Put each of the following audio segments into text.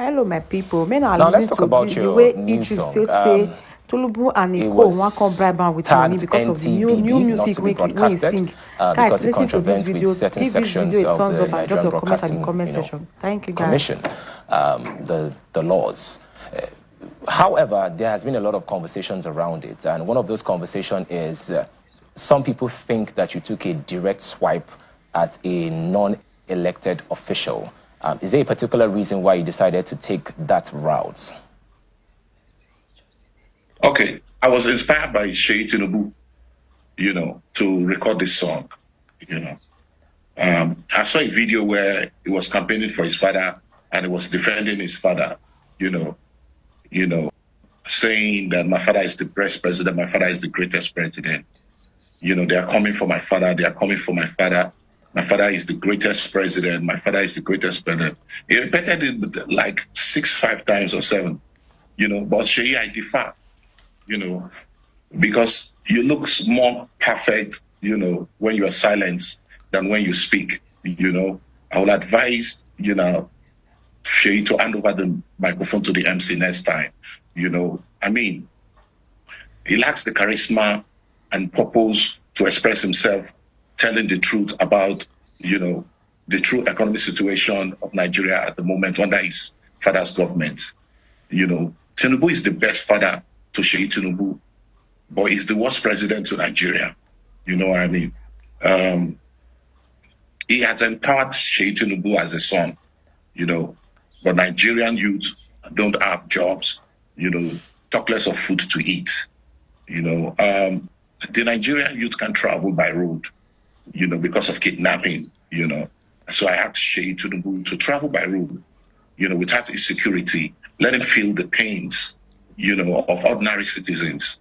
Hello, my people. Men are Now let's listening talk to about the your way new Idris song. said say Tolubu and It Nicole want come was bribe am with money tagged because of the new NTBB, not music to be when he broadcasted, sing. Guys, because it listen to this contravenes with video. certain Give this video sections a of thumbs the up and drop Nigerian your comment at the Broadcasting, comment section. Thank you, guys. Commission, the laws. However, there has been a lot of conversations around it, and one of those conversations is some people think that you took a direct swipe at a non-elected official. Is there a particular reason why you decided to take that route? Okay, I was inspired by Sheyi Tinubu, to record this song. I saw a video where he was campaigning for his father and he was defending his father, you know, saying that my father is the best president, my father is the greatest president. They are coming for my father, they are coming for my father. My father is the greatest president, my father is the greatest president. He repeated it like 5 times or 7, but Sheyi, I differ, because you look more perfect, when you are silent than when you speak. I would advise, Sheyi to hand over the microphone to the MC next time. He lacks the charisma and purpose to express himself, telling the truth about, the true economic situation of Nigeria at the moment under his father's government. Tinubu is the best father to Sheyi Tinubu, but he's the worst president to Nigeria. You know what I mean? He has empowered Sheyi Tinubu as a son, but Nigerian youth don't have jobs, talk less of food to eat. The Nigerian youth can travel by road, because of kidnapping, So I asked Sheyi Tinubu to travel by road, without insecurity, let him feel the pains, of ordinary citizens.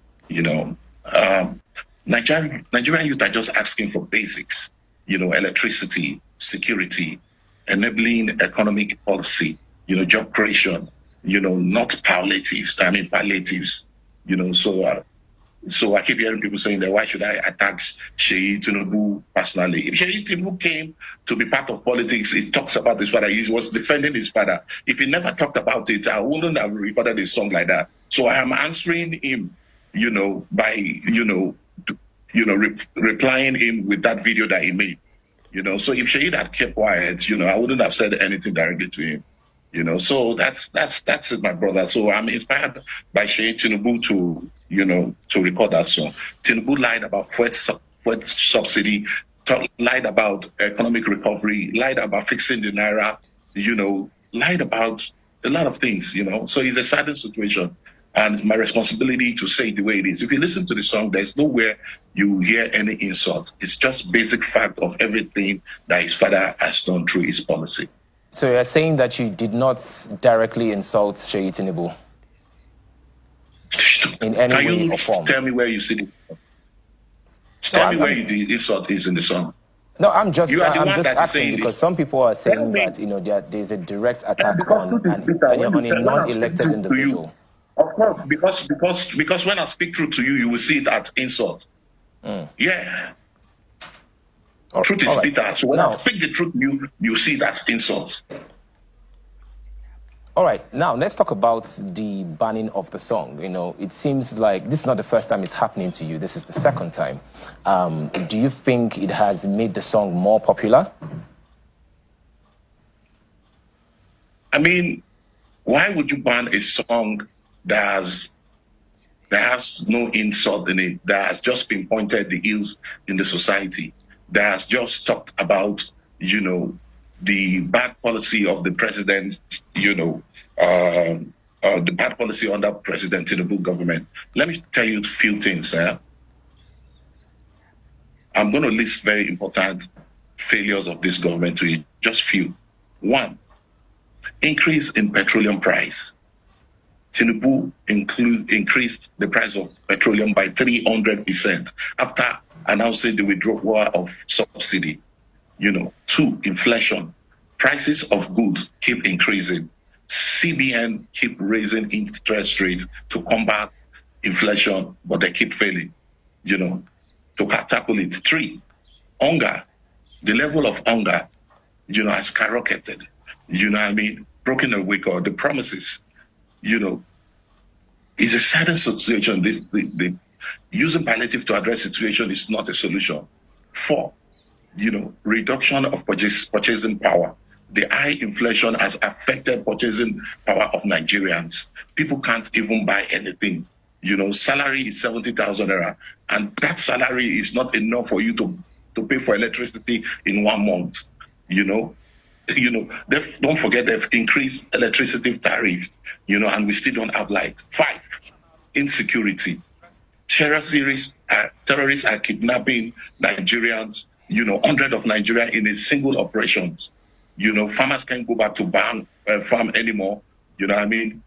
Nigerian youth are just asking for basics, electricity, security, enabling economic policy, job creation, not palliatives. Palliatives, So I keep hearing people saying that why should I attack Sheyi Tinubu personally? If Sheyi Tinubu came to be part of politics, he talks about his father. He was defending his father. If he never talked about it, I wouldn't have recorded a song like that. So I am answering him, by replying him with that video that he made. So if Sheyi had kept quiet, I wouldn't have said anything directly to him. So that's it, my brother. So I'm inspired by Sheyi Tinubu to record that song. Tinubu lied about fuel subsidy, lied about economic recovery, lied about fixing the naira, lied about a lot of things, So it's a saddened situation. And it's my responsibility to say it the way it is. If you listen to the song, there's nowhere you hear any insult. It's just basic fact of everything that his father has done through his policy. So you're saying that you did not directly insult Sheyi Tinubu in any way or form? Tell me where you see it. Tell me where the insult is in the song. No, I'm just asking because some people are saying that there's a direct attack on a non-elected individual. Of course, because when I speak truth to you, you will see that insult. Yeah. Truth is bitter. So when I speak the truth, you see that insult. All right. Now, let's talk about the banning of the song. It seems like this is not the first time it's happening to you. This is the second time. Do you think it has made the song more popular? Why would you ban a song that has no insult in it, that has just pinpointed the ills in the society, that has just talked about, the bad policy of the president, the bad policy under President Tinubu government? Let me tell you a few things. I'm going to list very important failures of this government to you, just few. 1, increase in petroleum price. Tinubu increased the price of petroleum by 300% after announcing the withdrawal of subsidy. 2, inflation. Prices of goods keep increasing. CBN keep raising interest rates to combat inflation, but they keep failing, to tackle it. 3, hunger. The level of hunger, has skyrocketed. broken awake or the promises, you know, is a certain situation. The using palliative to address situation is not a solution. 4, you know, reduction of purchasing power. The high inflation has affected purchasing power of Nigerians. People can't even buy anything. You know, salary is 70,000 naira, and that salary is not enough for you to pay for electricity in 1 month. You know, don't forget they've increased electricity tariffs. You know, and we still don't have light. 5, insecurity. Terrorists are kidnapping Nigerians. You know, hundreds of Nigerians in a single operations. You know, farmers can't go back to farm anymore. You know what I mean?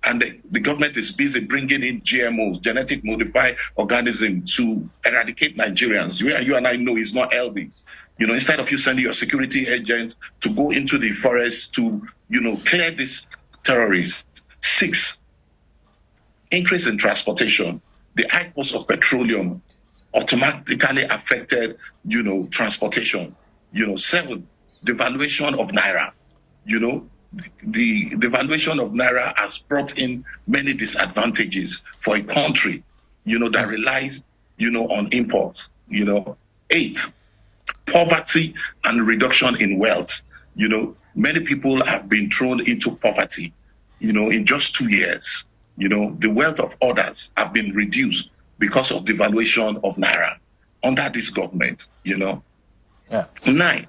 And the government is busy bringing in GMOs, genetic modified organisms, to eradicate Nigerians. You and I know it's not healthy. You know, instead of you sending your security agents to go into the forest to, you know, clear these terrorists. 6, increase in transportation. The high cost of petroleum automatically affected, you know, transportation. You know, 7, devaluation of Naira. You know, the devaluation of Naira has brought in many disadvantages for a country, you know, that relies, you know, on imports. You know, 8, poverty and reduction in wealth. You know, many people have been thrown into poverty, you know, in just 2 years. You know, the wealth of others have been reduced because of devaluation of Naira under this government, you know. Yeah. 9,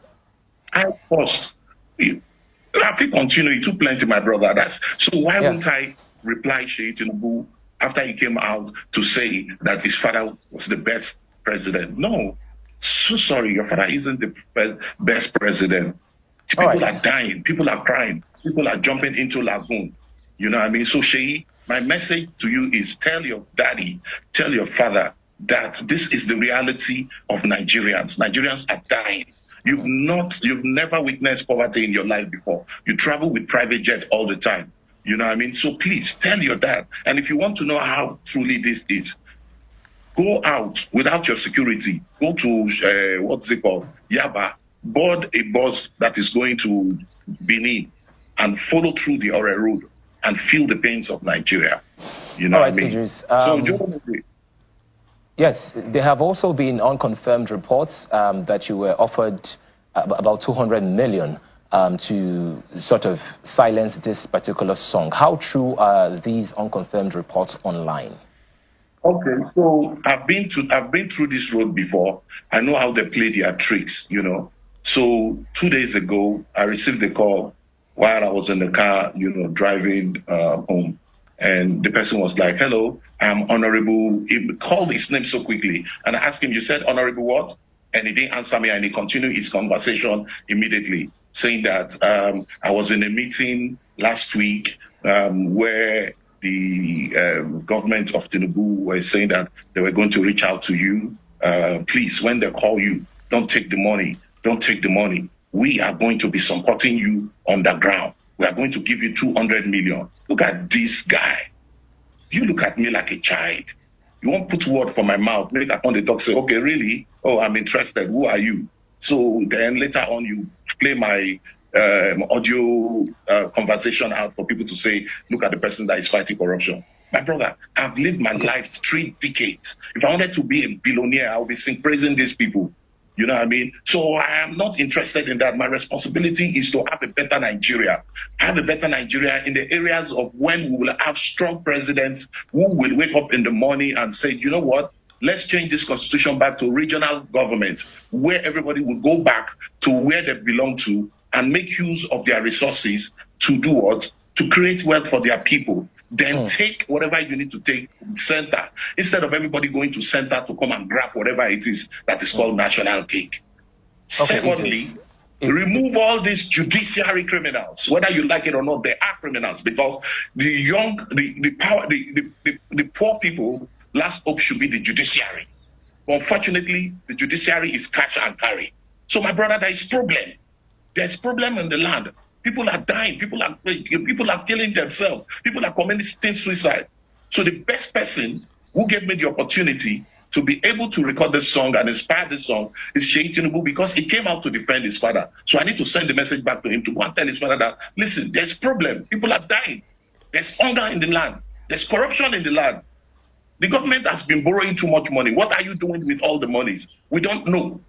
high cost. I think continue. It took plenty, my brother. So why wouldn't I reply Sheyi Tinubu after he came out to say that his father was the best president? No. So sorry, your father isn't the best president. People are dying. People are crying. People are jumping into lagoon. You know what I mean? So Sheyi, my message to you is tell your daddy, tell your father that this is the reality of Nigerians. Nigerians are dying. You've never witnessed poverty in your life before. You travel with private jet all the time. You know what I mean? So please tell your dad. And if you want to know how truly this is, go out without your security. Go to, what's it called? Yaba. Board a bus that is going to Benin and follow through the Ore Road and feel the pains of Nigeria. You know what I mean? Idris, Yes, there have also been unconfirmed reports that you were offered about 200 million to sort of silence this particular song. How true are these unconfirmed reports online? Okay, so I've been through this road before. I know how they play their tricks, you know. So 2 days ago, I received a call while I was in the car, you know, driving home. And the person was like, hello, I'm Honorable. He called his name so quickly. And I asked him, you said Honorable what? And he didn't answer me. And he continued his conversation immediately, saying that I was in a meeting last week where the government of Tinubu were saying that they were going to reach out to you. Please, when they call you, don't take the money. Don't take the money. We are going to be supporting you on the ground. We are going to give you 200 million. Look at this guy. You look at me like a child. You won't put word for my mouth. Make up on the talk, say, okay, really? Oh, I'm interested. Who are you? So then later on, you play my audio conversation out for people to say, look at the person that is fighting corruption. My brother, I've lived my life 3 decades. If I wanted to be a billionaire, I would be praising these people. You know what I mean? So I am not interested in that. My responsibility is to have a better Nigeria. Have a better Nigeria in the areas of when we will have strong presidents who will wake up in the morning and say, you know what? Let's change this constitution back to regional government, where everybody will go back to where they belong to and make use of their resources to do what? To create wealth for their people. Then take whatever you need to take from center, instead of everybody going to center to come and grab whatever it is that is called national cake. Okay, secondly, remove all these judiciary criminals. Whether you like it or not, they are criminals, because the poor people, last hope should be the judiciary. But unfortunately, the judiciary is cash and carry. So my brother, there is problem. There's problem in the land. People are dying. People are killing themselves. People are committing suicide. So the best person who gave me the opportunity to be able to record this song and inspire this song is Sheyi Tinubu, because he came out to defend his father. So I need to send the message back to him to go and tell his father that, listen, there's problem. People are dying. There's hunger in the land. There's corruption in the land. The government has been borrowing too much money. What are you doing with all the money? We don't know.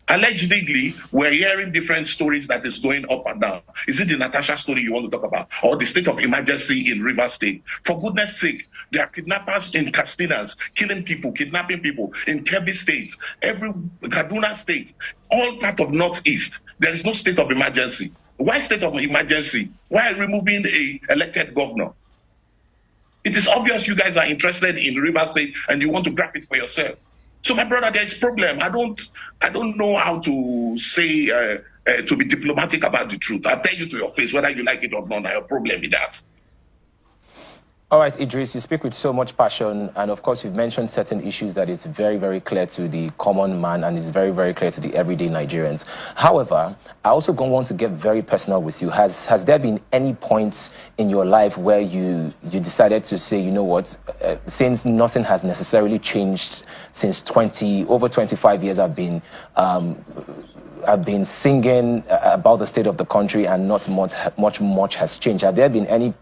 Allegedly, we're hearing different stories that is going up and down. Is it the Natasha story you want to talk about? Or the state of emergency in Rivers State? For goodness sake, there are kidnappers in Castinas, killing people, kidnapping people in Kebbi State, every Kaduna State, all part of Northeast. There is no state of emergency. Why state of emergency? Why removing a elected governor? It is obvious you guys are interested in Rivers State and you want to grab it for yourself. So my brother, there's a problem. I don't know how to say to be diplomatic about the truth. I'll tell you to your face whether you like it or not. I have a problem with that. All right, Idris, you speak with so much passion, and of course you've mentioned certain issues that is very, very clear to the common man and is very, very clear to the everyday Nigerians. However, I also want to get very personal with you. Has there been any points in your life where you decided to say, you know what, since nothing has necessarily changed since over 25 years I've been singing about the state of the country and not much has changed. Have there been any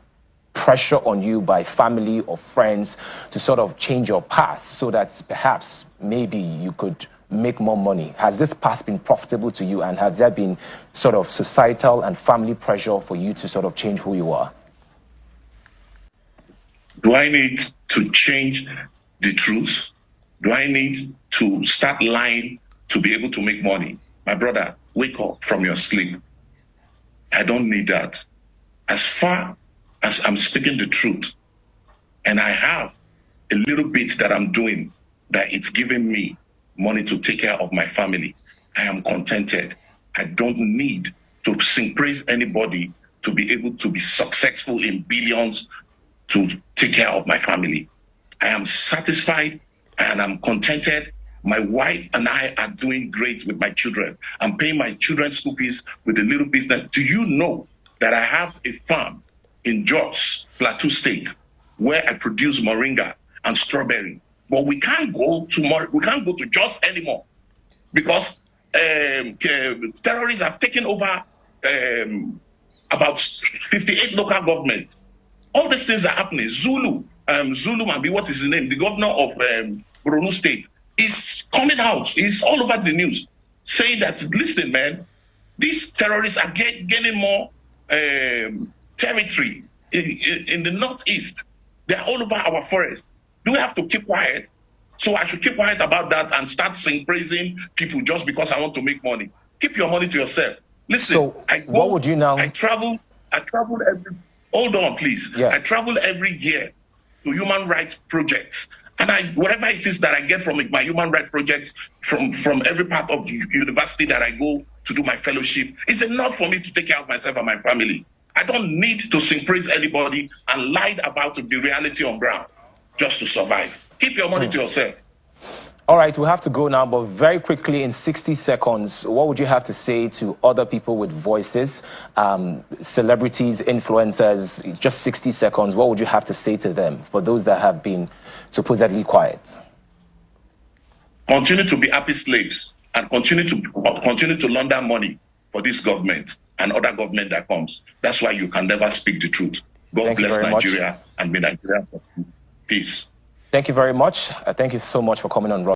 pressure on you by family or friends to sort of change your path so that perhaps maybe you could make more money? Has this path been profitable to you, and has there been sort of societal and family pressure for you to sort of change who you are? Do I need to change the truth? Do I need to start lying to be able to make money? My brother, wake up from your sleep. I don't need that. As far as I'm speaking the truth, and I have a little bit that I'm doing that it's giving me money to take care of my family, I am contented. I don't need to sing praise anybody to be able to be successful in billions to take care of my family. I am satisfied and I'm contented. My wife and I are doing great with my children. I'm paying my children's school fees with a little business. Do you know that I have a farm in Jos, Plateau State, where I produce moringa and strawberry? But we can't go to Jos anymore because terrorists have taken over about 58 local governments. All these things are happening. Zulu Mambi, what is his name? The governor of Borno State is coming out. He's all over the news saying that, listen, man, these terrorists are gaining more territory in the Northeast. They're all over our forest. Do we have to keep quiet? So I should keep quiet about that and start praising people just because I want to make money. Keep your money to yourself. Listen, so what would you now? I travel every. Hold on, please. Yeah. I travel every year to human rights projects, and whatever it is that I get from my human rights projects from every part of the university that I go to do my fellowship is enough for me to take care of myself and my family. I don't need to sing praise anybody and lie about the reality on ground just to survive. Keep your money to yourself. All right, we have to go now, but very quickly, in 60 seconds, what would you have to say to other people with voices, celebrities, influencers? Just 60 seconds, what would you have to say to them, for those that have been supposedly quiet? Continue to be happy slaves and continue to launder money for this government and other government that comes. That's why you can never speak the truth. God bless Nigeria and may Nigeria. Peace. Thank you very much. Thank you so much for coming on.